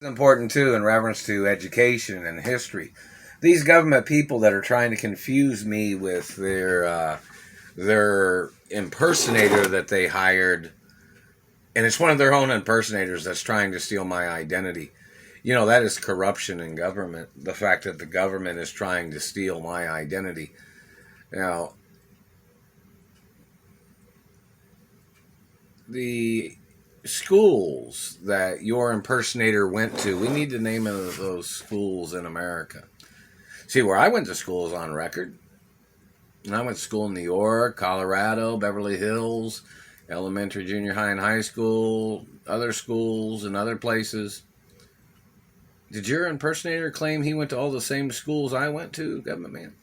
Important too in reference to education and history. These government people that are trying to confuse me with their impersonator that they hired, and it's one of their own impersonators that's trying to steal my identity. You know, that is corruption in government. The fact that the government is trying to steal my identity. Now, the schools that your impersonator went to, we need the name of those schools in America. See, where I went to school is on record. And I went to school in New York, Colorado, Beverly Hills, elementary, junior high, and high school, other schools, and other places. Did your impersonator claim he went to all the same schools I went to, government man?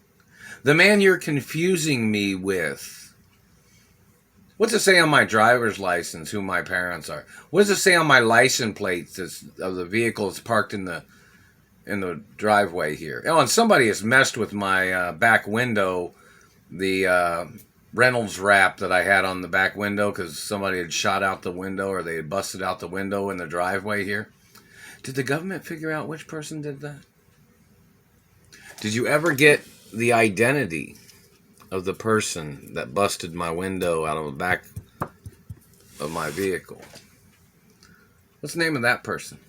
The man you're confusing me with. What's it say on my driver's license who my parents are? What does it say on my license plates of the vehicle that's parked in the driveway here? Oh, and somebody has messed with my back window, the Reynolds wrap that I had on the back window because somebody had shot out the window or they had busted out the window in the driveway here. Did the government figure out which person did that? Did you ever get the identity of the person that busted my window out of the back of my vehicle? What's the name of that person?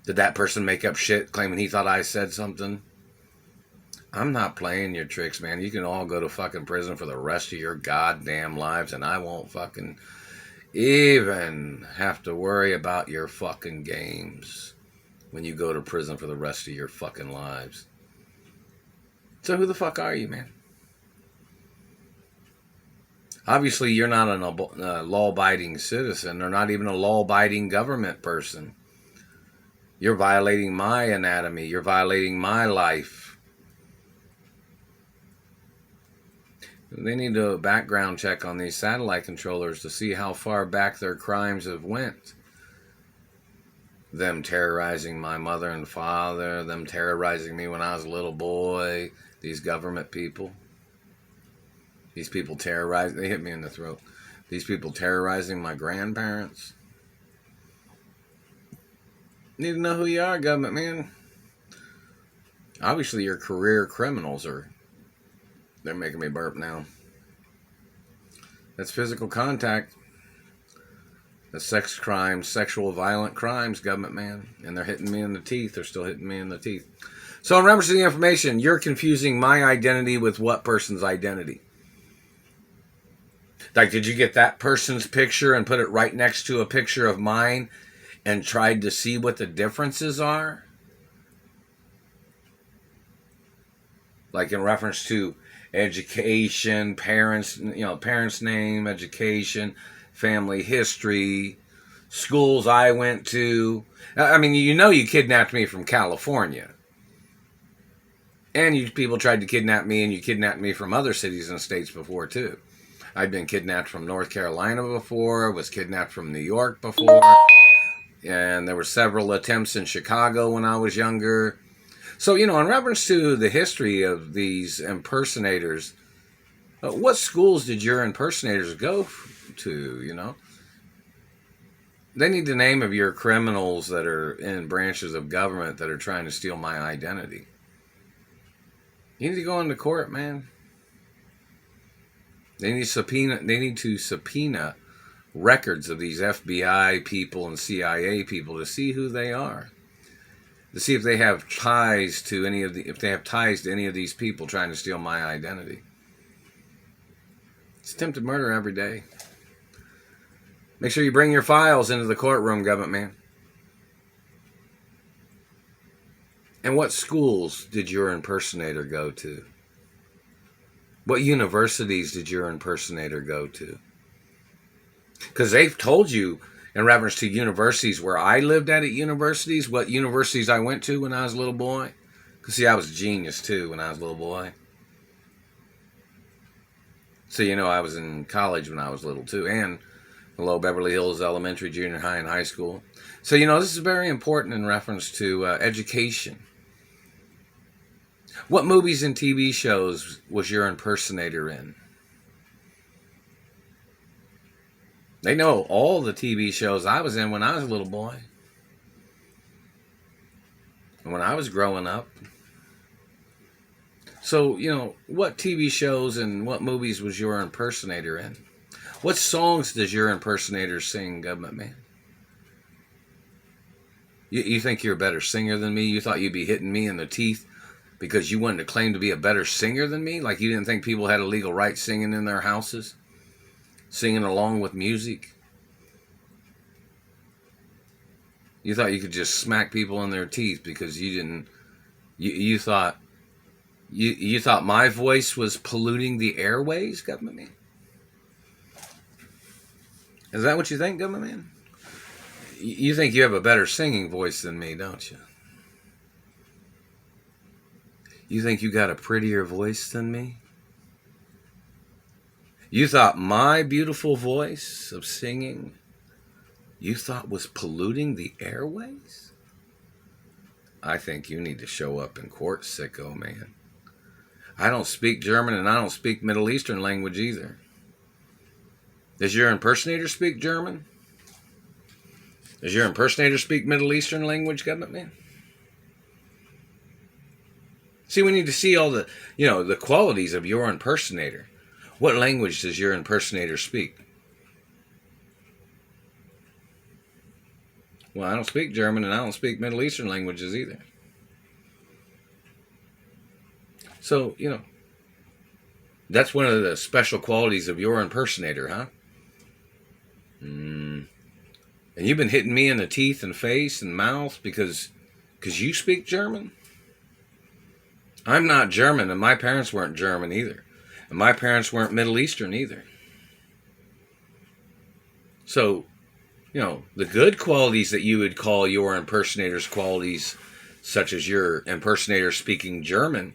Did that person make up shit claiming he thought I said something? I'm not playing your tricks, man. You can all go to fucking prison for the rest of your goddamn lives, and I won't fucking even have to worry about your fucking games when you go to prison for the rest of your fucking lives. So who the fuck are you, man? Obviously, you're not a law-abiding citizen or not even a law-abiding government person. You're violating my anatomy. You're violating my life. They need a background check on these satellite controllers to see how far back their crimes have went. Them terrorizing my mother and father, them terrorizing me when I was a little boy, these government people. These people terrorizing, they hit me in the throat. These people terrorizing my grandparents. Need to know who you are, government man. Obviously, your career criminals are. They're making me burp now. That's physical contact. That's sex crimes, sexual violent crimes, government man. And they're hitting me in the teeth. They're still hitting me in the teeth. So in reference to the information, you're confusing my identity with what person's identity? Like, did you get that person's picture and put it right next to a picture of mine and tried to see what the differences are? Like in reference to education, parents, parents' name, education, family history, schools I went to. I mean, you kidnapped me from California. And you people tried to kidnap me, and you kidnapped me from other cities and states before, too. I'd been kidnapped from North Carolina before, was kidnapped from New York before, and there were several attempts in Chicago when I was younger. So, in reference to the history of these impersonators, what schools did your impersonators go to, They need the name of your criminals that are in branches of government that are trying to steal my identity. You need to go into court, man. They need to subpoena records of these FBI people and CIA people to see who they are. To see if they have ties to any of these people trying to steal my identity. It's attempted murder every day. Make sure you bring your files into the courtroom, government man. And what schools did your impersonator go to? What universities did your impersonator go to? Because they've told you in reference to universities where I lived at universities, what universities I went to when I was a little boy. Because, see, I was a genius, too, when I was a little boy. So, I was in college when I was little, too. And below Beverly Hills Elementary, junior high, and high school. So, this is very important in reference to education. What movies and TV shows was your impersonator in? They know all the TV shows I was in when I was a little boy. when I was growing up. So, what TV shows and what movies was your impersonator in? What songs does your impersonator sing, Government Man? You think you're a better singer than me? You thought you'd be hitting me in the teeth because you wanted to claim to be a better singer than me? Like you didn't think people had a legal right singing in their houses? Singing along with music? You thought you could just smack people in their teeth because you didn't... You thought... You thought my voice was polluting the airways, Government Man? Is that what you think, Government Man? You think you have a better singing voice than me, don't you? You think you got a prettier voice than me? You thought my beautiful voice of singing, you thought was polluting the airways? I think you need to show up in court, sicko man. I don't speak German and I don't speak Middle Eastern language either. Does your impersonator speak German? Does your impersonator speak Middle Eastern language, Government Man? See, we need to see all the, the qualities of your impersonator. What language does your impersonator speak? Well, I don't speak German and I don't speak Middle Eastern languages either. So, that's one of the special qualities of your impersonator, huh? And you've been hitting me in the teeth and face and mouth because you speak German? I'm not German, and my parents weren't German either. And my parents weren't Middle Eastern either. So, the good qualities that you would call your impersonator's qualities, such as your impersonator speaking German,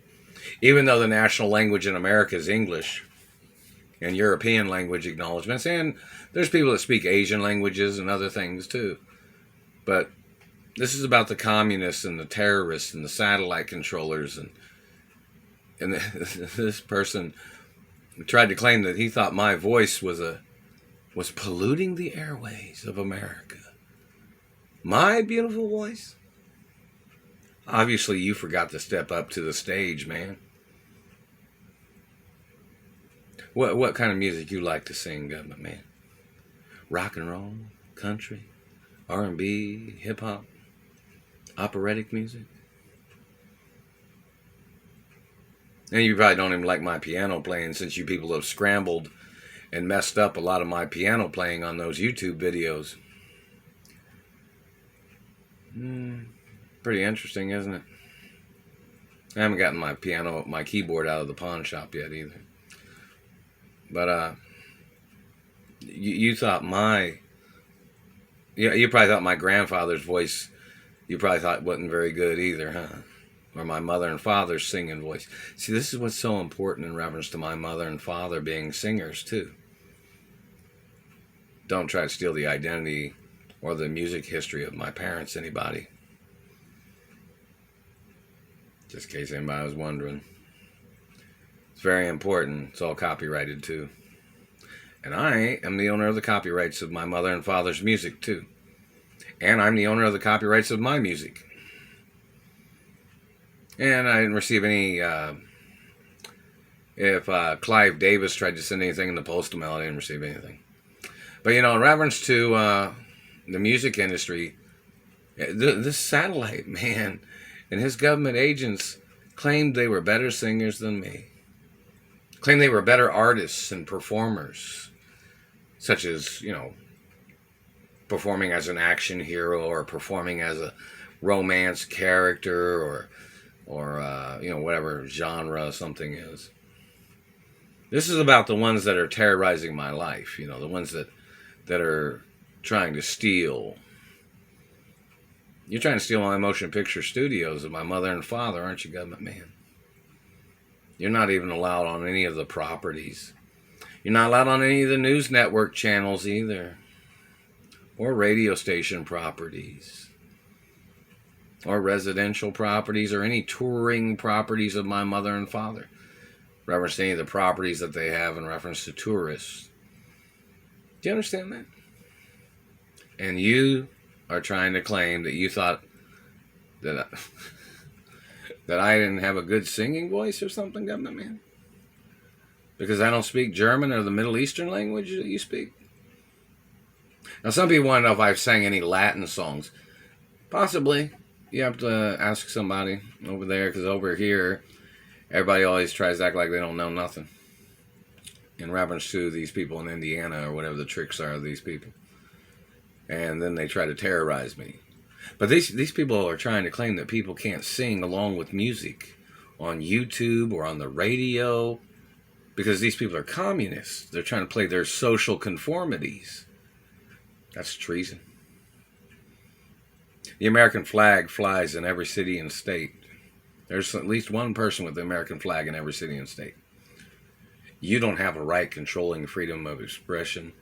even though the national language in America is English, and European language acknowledgments, and there's people that speak Asian languages and other things too. But this is about the communists and the terrorists and the satellite controllers, and this person tried to claim that he thought my voice was polluting the airways of America. My beautiful voice? Obviously, you forgot to step up to the stage, man. What kind of music you like to sing, Government Man? Rock and roll, country, R&B, hip hop, operatic music? And you probably don't even like my piano playing, since you people have scrambled and messed up a lot of my piano playing on those YouTube videos. Pretty interesting, isn't it? I haven't gotten my keyboard out of the pawn shop yet either. But you thought you probably thought my grandfather's voice, you probably thought wasn't very good either, huh? Or my mother and father's singing voice. See, this is what's so important in reference to my mother and father being singers too. Don't try to steal the identity or the music history of my parents, anybody. Just in case anybody was wondering. It's very important. It's all copyrighted too. And I am the owner of the copyrights of my mother and father's music too. And I'm the owner of the copyrights of my music. And I didn't receive any, if Clive Davis tried to send anything in the postal mail, I didn't receive anything. But, in reference to the music industry, this satellite man and his government agents claimed they were better singers than me. Claimed they were better artists and performers, such as, performing as an action hero or performing as a romance character or whatever genre something is. This is about the ones that are terrorizing my life, the ones that are trying to steal. You're trying to steal my motion picture studios of my mother and father, aren't you, Government Man? You're not even allowed on any of the properties. You're not allowed on any of the news network channels either. Or radio station properties. Or residential properties, or any touring properties of my mother and father. Reference to any of the properties that they have in reference to tourists. Do you understand that? And you are trying to claim that you thought that That I didn't have a good singing voice or something, government man? Because I don't speak German or the Middle Eastern language that you speak? Now, some people want to know if I've sang any Latin songs. Possibly. You have to ask somebody over there, because over here, everybody always tries to act like they don't know nothing in reference to these people in Indiana or whatever the tricks are of these people. And then they try to terrorize me. But these people are trying to claim that people can't sing along with music on YouTube or on the radio because these people are communists. They're trying to play their social conformities. That's treason. The American flag flies in every city and state. There's at least one person with the American flag in every city and state. You don't have a right controlling freedom of expression.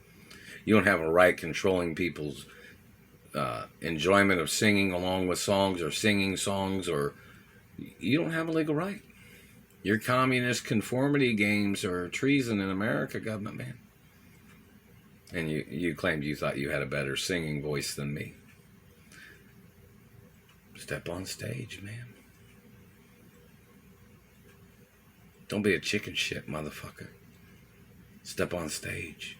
You don't have a right controlling people's enjoyment of singing along with songs or singing songs, or you don't have a legal right. Your communist conformity games are treason in America, government man. And you claimed you thought you had a better singing voice than me. Step on stage, man. Don't be a chicken shit, motherfucker. Step on stage.